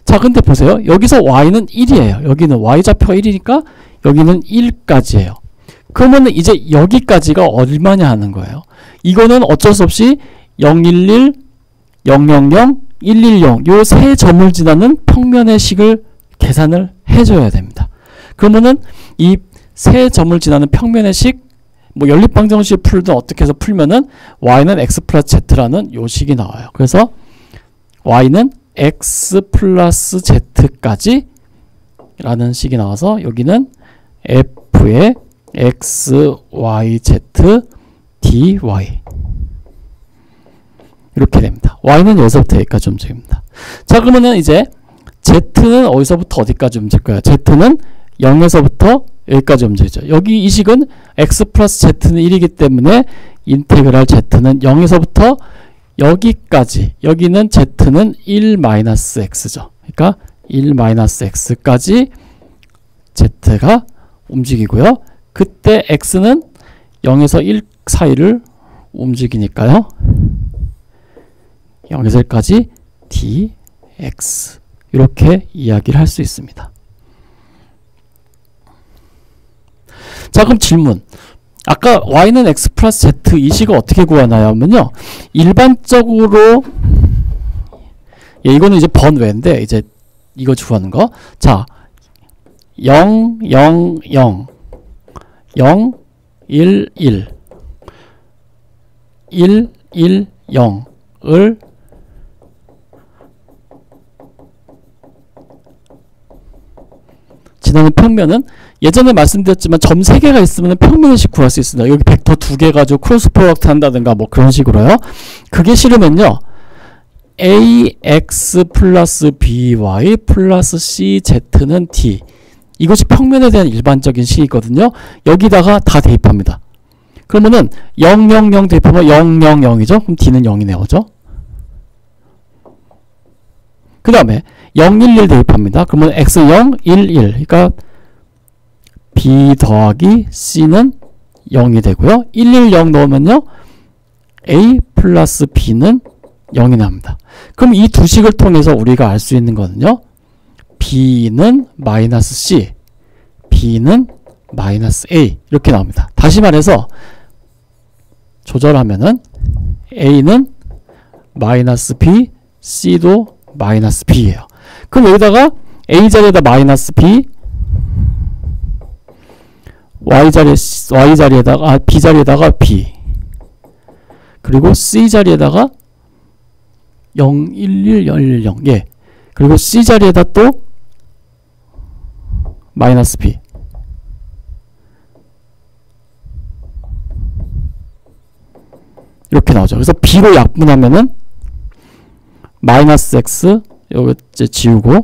자, 근데 보세요. 여기서 y는 1이에요. 여기는 y좌표가 1이니까 여기는 1까지예요. 그러면은 이제 여기까지가 얼마냐 하는 거예요. 이거는 어쩔 수 없이 011, 000, 110 요 세 점을 지나는 평면의 식을 계산을 해줘야 됩니다. 그러면은 이 세 점을 지나는 평면의 식, 뭐 연립방정식 풀든 어떻게 해서 풀면은 y는 x 플러스 z라는 요 식이 나와요. 그래서 y는 x 플러스 z까지 라는 식이 나와서 여기는 f의 x, y, z, dy 이렇게 됩니다. y는 여기서부터 여기까지 움직입니다. 자, 그러면은 이제 z는 어디서부터 어디까지 움직일까요? z는 0에서부터 여기까지 움직이죠. 여기 이 식은 x 플러스 z는 1이기 때문에 인테그랄 z는 0에서부터 여기까지, 여기는 z는 1 마이너스 x죠. 그러니까 1 마이너스 x까지 z가 움직이고요. 그때 x는 0에서 1 사이를 움직이니까요. 0에서 1까지 dx 이렇게 이야기를 할 수 있습니다. 자, 그럼 질문. 아까 y는 x 플러스 z 이 식을 어떻게 구하나요? 하면요. 일반적으로 이거는 이제 번외인데 이제 이거 구하는 거. 자, 0, 0, 0 0, 1, 1 1, 1, 0을 지나는 평면은 예전에 말씀드렸지만 점 3개가 있으면 평면의 식 구할 수 있습니다. 여기 벡터 2개 가지고 크로스 프로덕트 한다든가 뭐 그런 식으로요. 그게 싫으면요. ax 플러스 by 플러스 cz는 d 이것이 평면에 대한 일반적인 식이거든요. 여기다가 다 대입합니다. 그러면은 0, 0, 0 대입하면 0, 0, 0이죠. 그럼 d는 0이 나오죠. 그 다음에 0, 1, 1 대입합니다. 그러면 x 0, 1, 1 그러니까 b 더하기 c는 0이 되고요. 1, 1, 0 넣으면요. a 플러스 b는 0이 납니다. 그럼 이 두 식을 통해서 우리가 알 수 있는 거는요. b는 마이너스 c, b는 마이너스 a 이렇게 나옵니다. 다시 말해서 조절하면은 a는 마이너스 b, c도 마이너스 b예요. 그럼 여기다가 a 자리에다 마이너스 b, y 자리에다가 b 자리에다가 b, 그리고 c 자리에다가 0, 1, 1, 0, 1, 0 예. 그리고 c 자리에다 또 마이너스 b 이렇게 나오죠. 그래서 b로 약분하면은 마이너스 x 여기 이제 지우고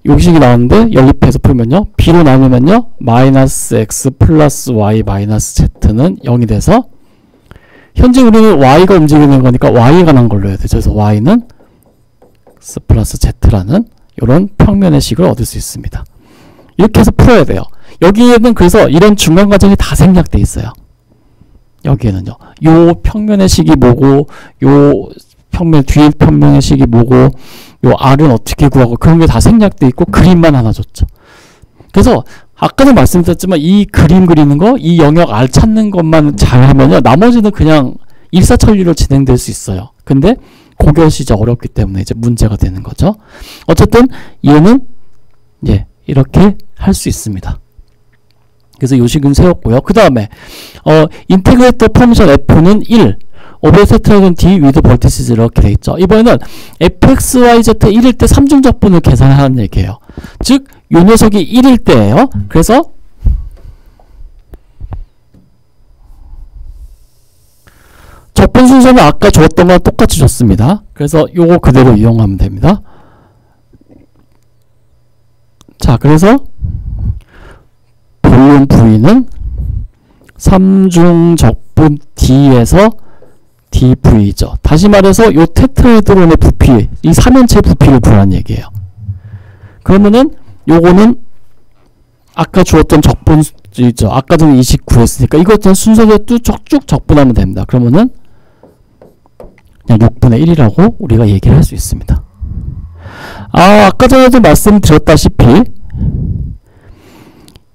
요식이 나오는데 연립해서 풀면요. b로 나누면요. 마이너스 x 플러스 y 마이너스 z는 0이 돼서 현재 우리는 y가 움직이는 거니까 y에 관한 걸로 해야 되죠. 그래서 y는 x 플러스 z라는 이런 평면의 식을 얻을 수 있습니다. 이렇게 해서 풀어야 돼요. 여기에는 그래서 이런 중간 과정이 다 생략돼 있어요. 여기에는요. 요 평면의 식이 뭐고 요 평면 뒤에 평면의 식이 뭐고 요 r은 어떻게 구하고 그런 게 다 생략돼 있고 그림만 하나 줬죠. 그래서 아까도 말씀드렸지만 이 그림 그리는 거, 이 영역 R 찾는 것만 잘 하면요. 나머지는 그냥 일사천리로 진행될 수 있어요. 근데 그것이 이제 어렵기 때문에 이제 문제가 되는 거죠. 어쨌든 얘는 예, 이렇게 할 수 있습니다. 그래서 요 식은 세웠고요. 그 다음에 인테그레이터 펑션 f는 1 오버 세트라는 d 위드 벌티시즈 이렇게 돼 있죠. 이번에는 fx, y, z 1일 때 삼중적분을 계산하는 얘기예요. 즉, 요 녀석이 1일 때예요. 그래서 적분 순서는 아까 줬던 거랑 똑같이 줬습니다. 그래서 요거 그대로 이용하면 됩니다. 자, 그래서 볼륨 V는 3중 적분 D에서 dv죠. 다시 말해서 요 테트라헤드론의 부피, 이 3연체 부피를 구하는 얘기예요. 그러면은 요거는 아까 주었던 적분이죠. 아까 전에 29했으니까 이것은 순서대로 쭉 적분하면 됩니다. 그러면은 그냥 6분의 1이라고 우리가 얘기를 할 수 있습니다. 아까 전에도 말씀드렸다시피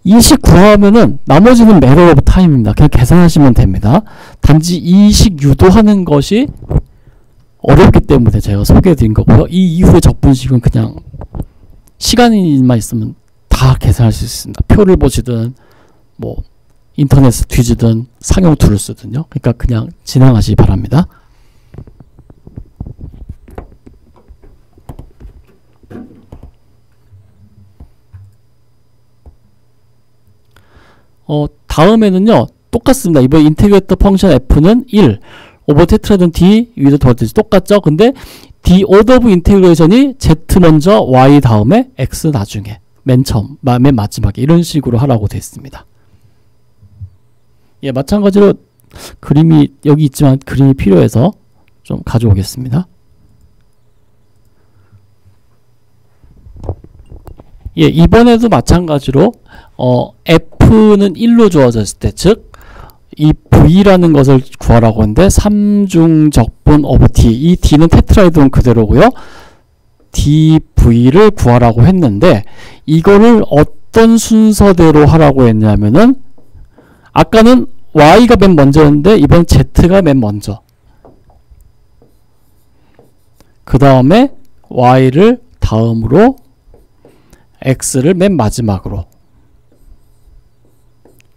29하면은 나머지는 매럴 오브 타임입니다. 그냥 계산하시면 됩니다. 단지 이식 유도하는 것이 어렵기 때문에 제가 소개해드린 거고요. 이 이후의 적분식은 그냥 시간만 있으면 다 계산할 수 있습니다. 표를 보시든 뭐 인터넷에 뒤지든 상용 툴을 쓰든요. 그러니까 그냥 진행하시기 바랍니다. 다음에는요 똑같습니다. 이번 인테그레이터 펑션 f는 1 오버 테트라헤드론 d 위로 더하듯이 똑같죠. 근데 d 오더 오브 인테그레이션이 z 먼저 y 다음에 x 나중에 맨 처음 맨 마지막에 이런 식으로 하라고 되어 있습니다. 예, 마찬가지로 그림이 여기 있지만 그림이 필요해서 좀 가져오겠습니다. 예, 이번에도 마찬가지로 f는 1로 주어졌을 때, 즉 이 v라는 것을 구하라고 하는데 3중 적분 오브 d, 이 d는 테트라헤드론 그대로고요. dv를 구하라고 했는데 이거를 어떤 순서대로 하라고 했냐면은 아까는 y가 맨 먼저였는데 이번 z가 맨 먼저, 그 다음에 y를 다음으로 x를 맨 마지막으로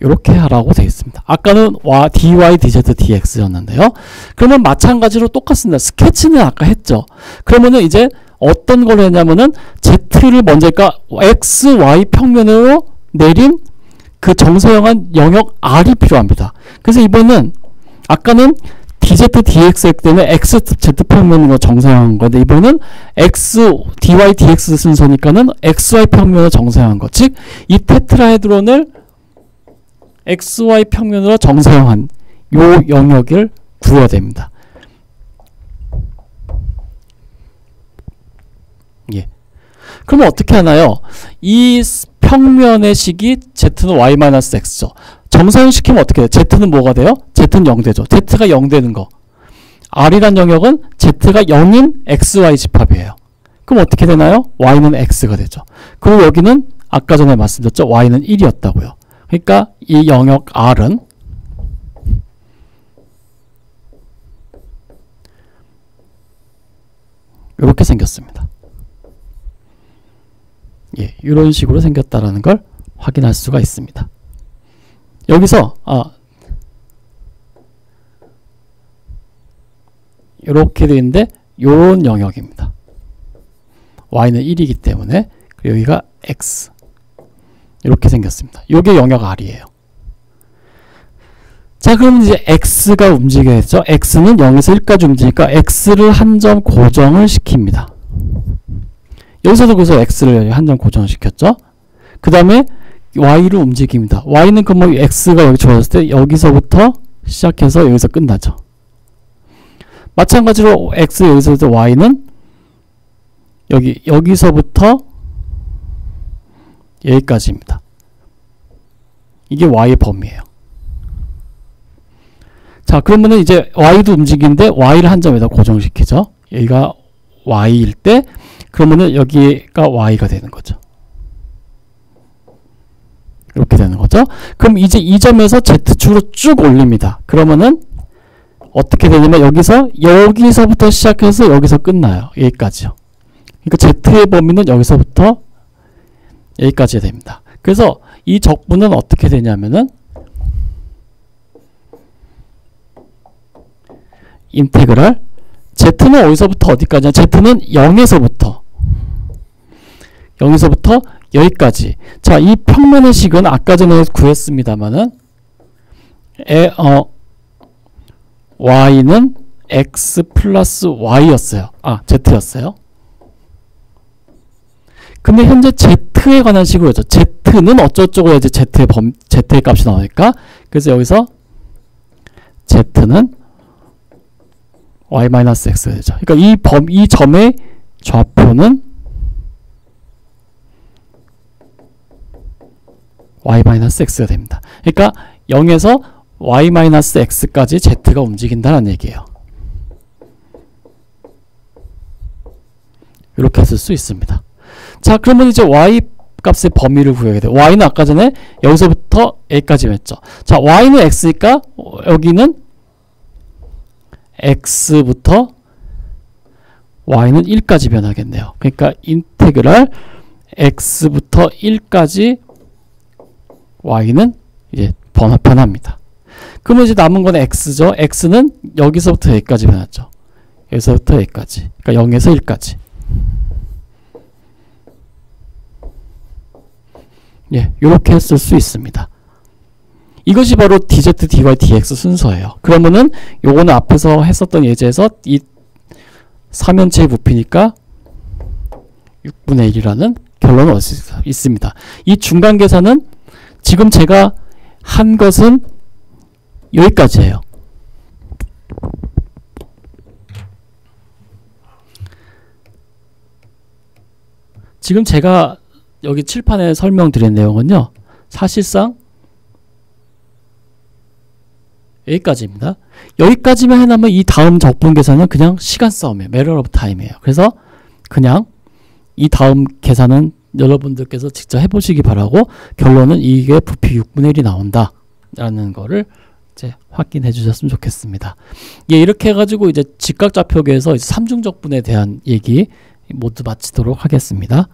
이렇게 하라고 되어 있습니다. 아까는 dy, dz, dx였는데요. 그러면 마찬가지로 똑같습니다. 스케치는 아까 했죠. 그러면은 이제 어떤 걸 했냐면은 z를 먼저, 그러니까 x, y 평면으로 내린 그 정사형한 영역 r이 필요합니다. 그래서 이번은 아까는 dz, dx 때문에 x, z 평면으로 정사형한 건데 이번은 x, dy, dx 순서니까는 xy 평면으로 정사형한 것. 즉, 이 테트라헤드론을 xy 평면으로 정사형한 요 영역을 구해야 됩니다. 예. 그러면 어떻게 하나요? 이 평면의 식이 z는 y-x죠. 정사형 시키면 어떻게 돼요? z는 뭐가 돼요? z는 0되죠. z가 0 되는 거. r이란 영역은 z가 0인 xy 집합이에요. 그럼 어떻게 되나요? y는 x가 되죠. 그리고 여기는 아까 전에 말씀드렸죠. y는 1이었다고요. 그러니까 이 영역 r은 이렇게 생겼습니다. 예, 이런 식으로 생겼다라는 걸 확인할 수가 있습니다. 여기서 이렇게 되어 있는데 이런 영역입니다. y는 1이기 때문에 여기가 x 이렇게 생겼습니다. 이게 영역 r이에요. 자, 그럼 이제 x가 움직여야죠. x는 0에서 1까지 움직이니까 x를 한 점 고정을 시킵니다. 여기서도 그래서 x를 한 점 고정을 시켰죠. 그 다음에 y를 움직입니다. y는 그럼 x가 여기 주어졌을 때 여기서부터 시작해서 여기서 끝나죠. 마찬가지로 x 여기서부터 y는 여기서부터 여기까지입니다. 이게 y의 범위예요. 자, 그러면은 이제 y도 움직이는데 y를 한 점에다 고정시키죠. 여기가 y일 때 그러면은 여기가 y가 되는 거죠. 이렇게 되는 거죠. 그럼 이제 이 점에서 z축으로 쭉 올립니다. 그러면은 어떻게 되냐면 여기서부터 시작해서 여기서 끝나요. 여기까지요. 그러니까 z의 범위는 여기서부터 여기까지 됩니다. 그래서 이 적분은 어떻게 되냐면은 인테그랄 z는 어디서부터 어디까지냐? z는 0에서부터 여기까지. 자, 이 평면의 식은 아까 전에 구했습니다만은 y는 x 플러스 y였어요. z였어요. 근데 현재 z에 관한 식으로 했죠. z는 어쩌고저쩌고 해야지 z의 값이 나오니까. 그래서 여기서 z는 y-x가 되죠. 그러니까 이 점의 좌표는 y-x가 됩니다. 그러니까 0에서 y-x까지 z가 움직인다는 얘기예요. 이렇게 쓸 수 있습니다. 자, 그러면 이제 y 값의 범위를 구해야 돼요. y는 아까 전에 여기서부터 a까지 했죠. 자, y는 x니까 여기는 x부터 y는 1까지 변하겠네요. 그러니까 인테그랄 x부터 1까지 y는 이제 변합니다. 그러면 이제 남은 건 x죠. x는 여기서부터 여기까지 변했죠. 여기서부터 여기까지. 그러니까 0에서 1까지. 예, 이렇게 쓸 수 있습니다. 이것이 바로 dz, dy, dx 순서예요. 그러면은 요거는 앞에서 했었던 예제에서 이 3연체의 부피니까 6분의 1이라는 결론을 얻을 수 있습니다. 이 중간 계산은 지금 제가 한 것은 여기까지예요. 지금 제가 여기 칠판에 설명드린 내용은요, 사실상 여기까지입니다. 여기까지만 해놓으면 이 다음 적분 계산은 그냥 시간 싸움이에요. matter of time이에요. 그래서 그냥 이 다음 계산은 여러분들께서 직접 해보시기 바라고, 결론은 이게 부피 6분의 1이 나온다 라는 거를 이제 확인해 주셨으면 좋겠습니다. 예, 이렇게 해가지고 이제 직각좌표계에서 3중적분에 대한 얘기 모두 마치도록 하겠습니다.